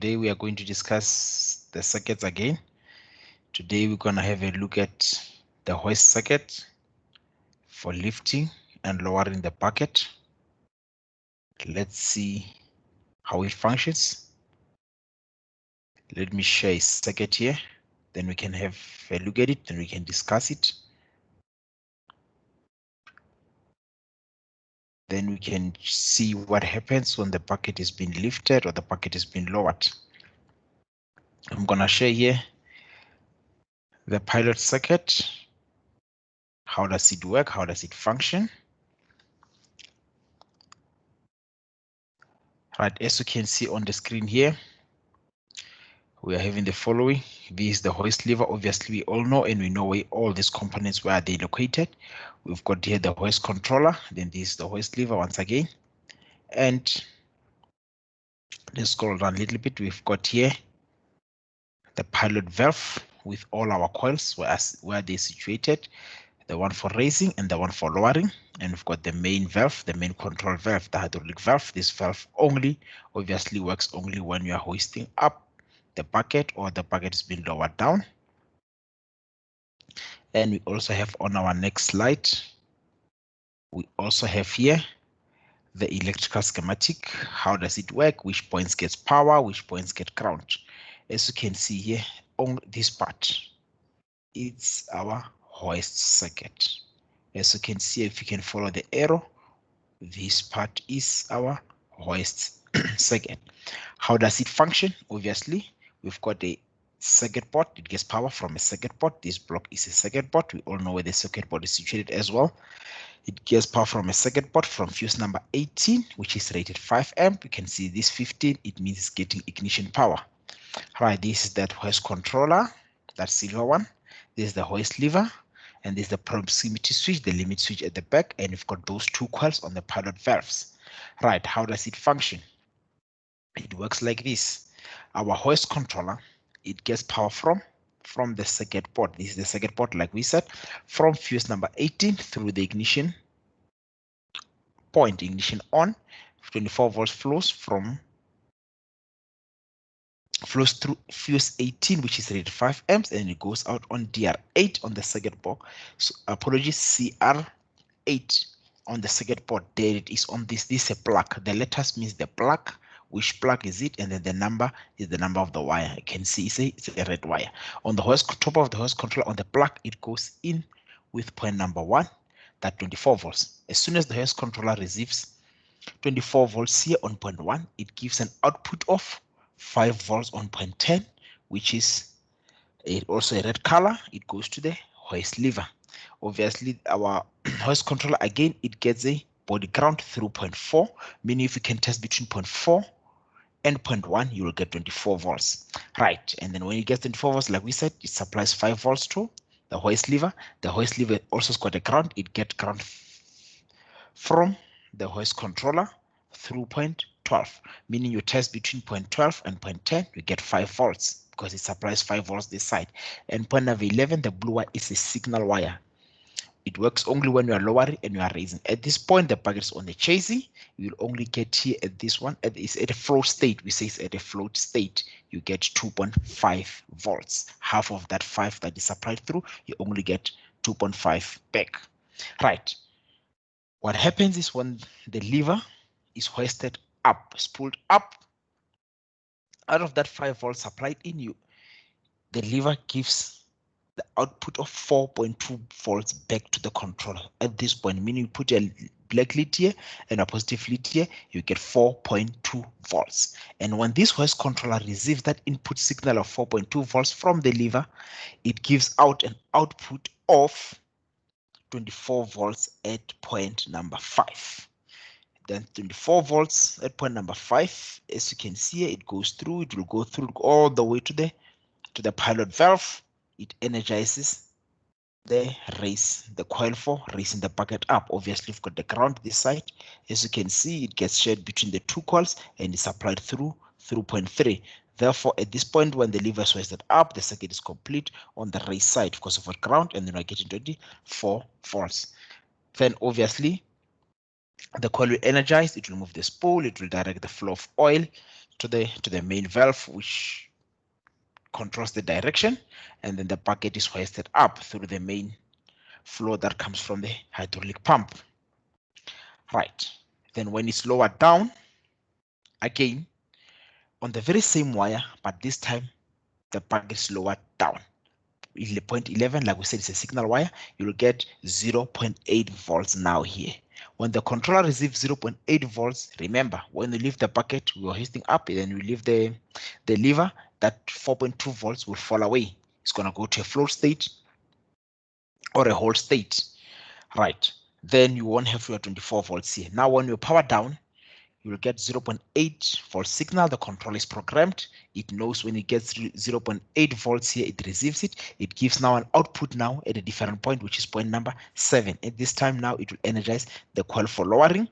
Today we are going to discuss the circuits again. Today we're going to have a look at the hoist circuit for lifting and lowering the bucket. Let's see how it functions. Let me share a circuit here, then we can have a look at it, then we can discuss it. Then we can see what happens when the bucket is being lifted or the bucket is being lowered. I'm going to share here the pilot circuit. How does it work? How does it function? Right, as you can see on the screen here, we are having the following. This is the hoist lever. Obviously, we all know and we know where all these components where they located. We've got here the hoist controller. Then this is the hoist lever once again. And let's scroll down a little bit. We've got here the pilot valve with all our coils where they're situated. The one for raising and the one for lowering. And we've got the main valve, the main control valve, the hydraulic valve. This valve only obviously works only when you are hoisting up the bucket or the bucket is being lowered down. And we also have on our next slide, we also have here the electrical schematic. How does it work? Which points gets power, which points get ground? As you can see here on this part, it's our hoist circuit. As you can see, if you can follow the arrow, this part is our hoist circuit. How does it function? Obviously, we've got a circuit board. It gets power from a circuit board. This block is a circuit board. We all know where the circuit board is situated as well. It gets power from a circuit board from fuse number 18, which is rated 5 amp. You can see this 15, it means it's getting ignition power. All right, this is that hoist controller, that silver one. This is the hoist lever, and this is the proximity switch, the limit switch at the back, and we've got those two coils on the pilot valves. Right, how does it function? It works like this. Our hoist controller, it gets power from the circuit board. This is the circuit board, like we said, from fuse number 18 through the ignition point, ignition on. 24 volts flows through fuse 18, which is rated 5 amps, and it goes out on DR8 on the circuit board. So apologies, CR8 on the circuit board. There it is on this. This is a plug. The letters means the plug. Which plug is it? And then the number is the number of the wire. You can see it's a red wire. On the top of the hoist controller, on the plug, it goes in with point number 1, that 24 volts. As soon as the hoist controller receives 24 volts here on point 1, it gives an output of 5 volts on point 10, which is also a red color. It goes to the hoist lever. Obviously, our hoist controller, again, it gets a body ground through point 4, meaning if you can test between point 4 and point 1, you will get 24 volts. Right, and then when it gets 24 volts, like we said, it supplies 5 volts to the hoist lever. The hoist lever also has got a ground. It gets ground from the hoist controller through point 12, meaning you test between point 12 and point 10, you get 5 volts because it supplies 5 volts this side. And point number 11, the blue wire, is a signal wire. It works only when you are lowering and you are raising. At this point, the bucket is on the chassis. You will only get here at this one. It's at a float state. We say it's at a float state. You get 2.5 volts. Half of that 5 that is supplied through, you only get 2.5 back. Right. What happens is when the lever is hoisted up, is pulled up, out of that 5 volts supplied in you, the lever gives the output of 4.2 volts back to the controller. At this point, meaning you put a black lead here and a positive lead here, you get 4.2 volts. And when this hoist controller receives that input signal of 4.2 volts from the lever, it gives out an output of 24 volts at point number 5. Then 24 volts at point number 5, as you can see, it goes through, it will go through all the way to the pilot valve. It energizes the coil for raising the bucket up. Obviously, we've got the ground this side. As you can see, it gets shared between the two coils and is supplied through point 3. Therefore, at this point, when the lever is hoisted up, the circuit is complete on the raised side because of our ground, and then we're getting 24 volts. Then, obviously, The coil will energize, it will move the spool, it will direct the flow of oil to the main valve, which controls the direction, and then the bucket is hoisted up through the main flow that comes from the hydraulic pump. Right. Then when it's lowered down, again, on the very same wire, but this time the bucket is lowered down. 0.11, like we said, it's a signal wire. You'll get 0.8 volts now here. When the controller receives 0.8 volts, remember, when you leave the bucket, we are hoisting up, and then you leave the lever, that 4.2 volts will fall away. It's going to go to a float state or a hold state. Right. Then you won't have your 24 volts here. Now, when you power down, you will get 0.8 volt signal. The controller is programmed. It knows when it gets 0.8 volts here, it receives it. It gives now an output now at a different point, which is point number 7. At this time now, it will energize the coil for lowering,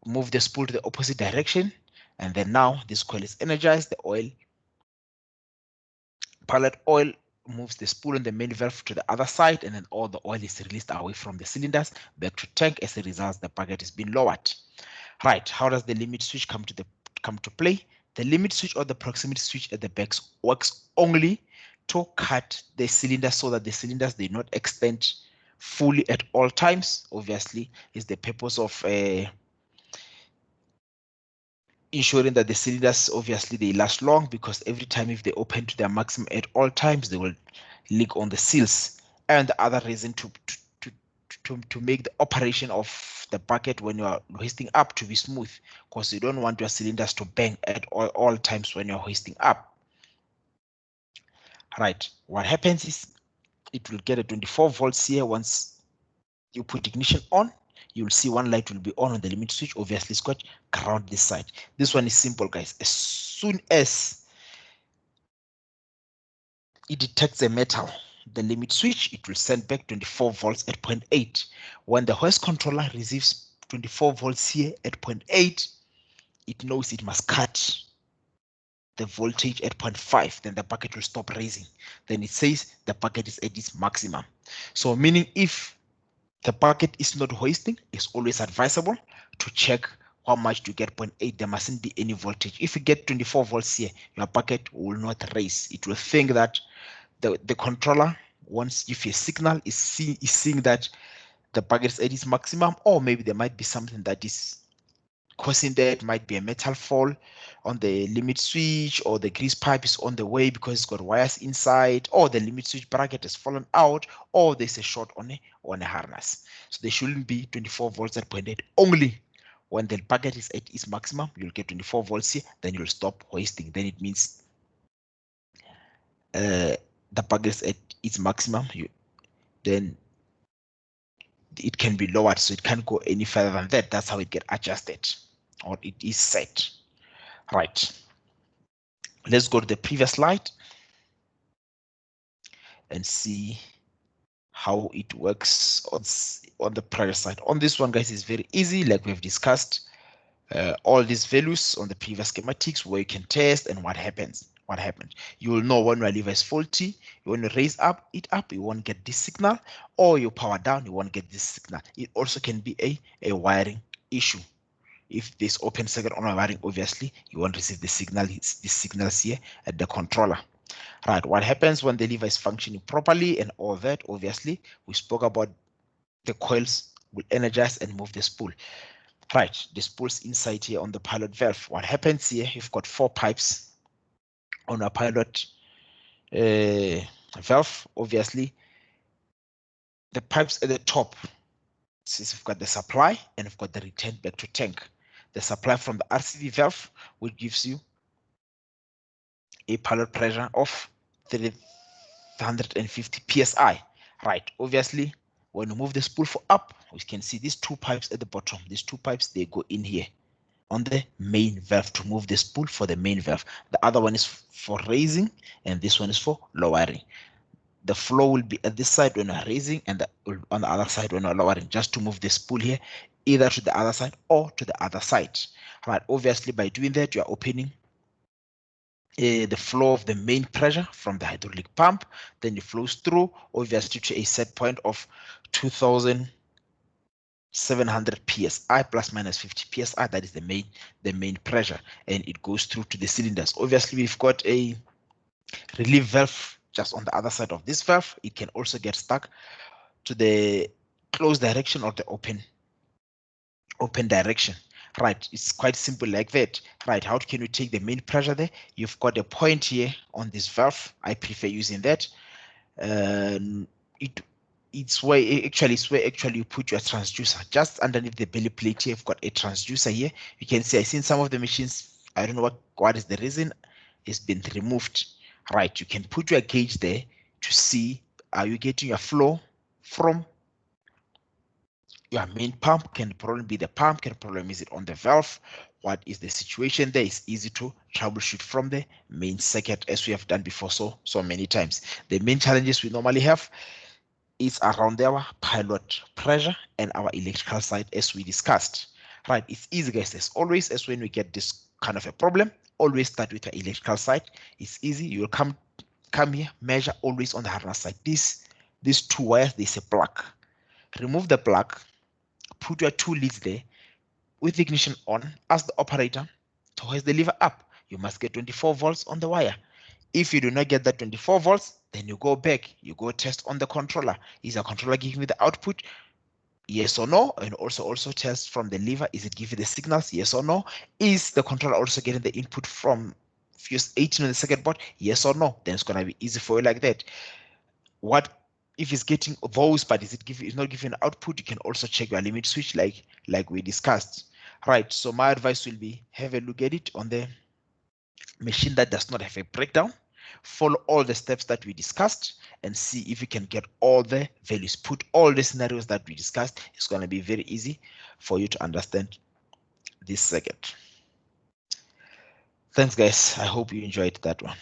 move the spool to the opposite direction, and then now this coil is energized. The oil, pilot oil, moves the spool and the main valve to the other side, and then all the oil is released away from the cylinders back to tank. As a result, the bucket is being lowered. Right, how does the limit switch come to play? The limit switch or the proximity switch at the back works only to cut the cylinders so that the cylinders do not extend fully at all times. Obviously, is the purpose of ensuring that the cylinders, obviously, they last long, because every time if they open to their maximum at all times, they will leak on the seals. And the other reason to make the operation of the bucket when you are hoisting up to be smooth, because you don't want your cylinders to bang at all times when you're hoisting up. Right, what happens is it will get a 24 volts here. Once you put ignition on, you'll see one light will be on the limit switch. Obviously, it's got ground this side. This one is simple, guys. As soon as it detects a metal, the limit switch, it will send back 24 volts at 0.8. When the hoist controller receives 24 volts here at 0.8, it knows it must cut the voltage at 0.5. Then the bucket will stop raising. Then it says the bucket is at its maximum. So meaning if the bucket is not hoisting, it's always advisable to check how much to get 0.8. There mustn't be any voltage. If you get 24 volts here, your bucket will not raise. It will think that the controller, once if a signal is seeing that the bucket is at its maximum, or maybe there might be something that is causing that. Might be a metal fall on the limit switch, or the grease pipe is on the way because it's got wires inside, or the limit switch bracket has fallen out, or there's a short on a harness. So there shouldn't be 24 volts at 0.8. Only when the bucket is at its maximum, you'll get 24 volts here, then you'll stop hoisting. Then it means the bucket is at its maximum. Then it can be lowered, so it can't go any further than that. That's how it get adjusted, or it is set. Right, let's go to the previous slide and see how it works on the prior side. On this one, guys, is very easy, like we've discussed all these values on the previous schematics, where you can test and what happens. What happened? You will know when your lever is faulty. You want to raise it up, you won't get this signal, or you power down, you won't get this signal. It also can be a wiring issue. If there's open circuit on a wiring, obviously you won't receive the signals here at the controller. Right, what happens when the lever is functioning properly and all that? Obviously, we spoke about the coils will energize and move the spool. Right, the spool's inside here on the pilot valve. What happens here? You've got 4 pipes on a pilot valve. Obviously, the pipes at the top, since we've got the supply and we've got the return back to tank. The supply from the RCV valve, which gives you a pilot pressure of 350 psi. Right, obviously, when you move the spool for up, we can see these 2 pipes at the bottom. These 2 pipes, they go in here on the main valve to move the spool for the main valve. The other one is for raising, and this one is for lowering. The flow will be at this side when you're raising, and on the other side when you're lowering, just to move the spool here either to the other side or to the other side. Right, obviously by doing that, you are opening the flow of the main pressure from the hydraulic pump. Then it flows through, obviously, to a set point of 2000 700 psi plus minus 50 psi. That is the main pressure, and it goes through to the cylinders. Obviously, we've got a relief valve just on the other side of this valve. It can also get stuck to the closed direction or the open direction. Right, it's quite simple like that. Right, how can you take the main pressure there? You've got a point here on this valve. I prefer using that. It it's where actually you put your transducer just underneath the belly plate here. You've got a transducer here. You can see, I seen some of the machines, I don't know what is the reason it's been removed. Right, you can put your gauge there to see, are you getting your flow from your main pump? Can the problem be the pump? Can the problem is it on the valve? What is the situation there? It's easy to troubleshoot from the main circuit, as we have done before so many times. The main challenges we normally have is around our pilot pressure and our electrical side, as we discussed. Right, it's easy, guys. As always, as when we get this kind of a problem, always start with the electrical side. It's easy. You will come here, measure always on the harness side. These two wires, there's a plug. Remove the plug, put your two leads there with the ignition on. Ask the operator to hoist the lever up. You must get 24 volts on the wire. If you do not get that 24 volts, then you go back, you go test on the controller. Is the controller giving me the output? Yes or no? And also test from the lever. Is it giving the signals? Yes or no? Is the controller also getting the input from fuse 18 on the circuit board? Yes or no? Then it's gonna be easy for you like that. What if it's getting those, but it's not giving output? You can also check your limit switch like we discussed. Right, so my advice will be, have a look at it on the machine that does not have a breakdown. Follow all the steps that we discussed and see if you can get all the values. Put all the scenarios that we discussed. It's going to be very easy for you to understand this circuit. Thanks, guys. I hope you enjoyed that one.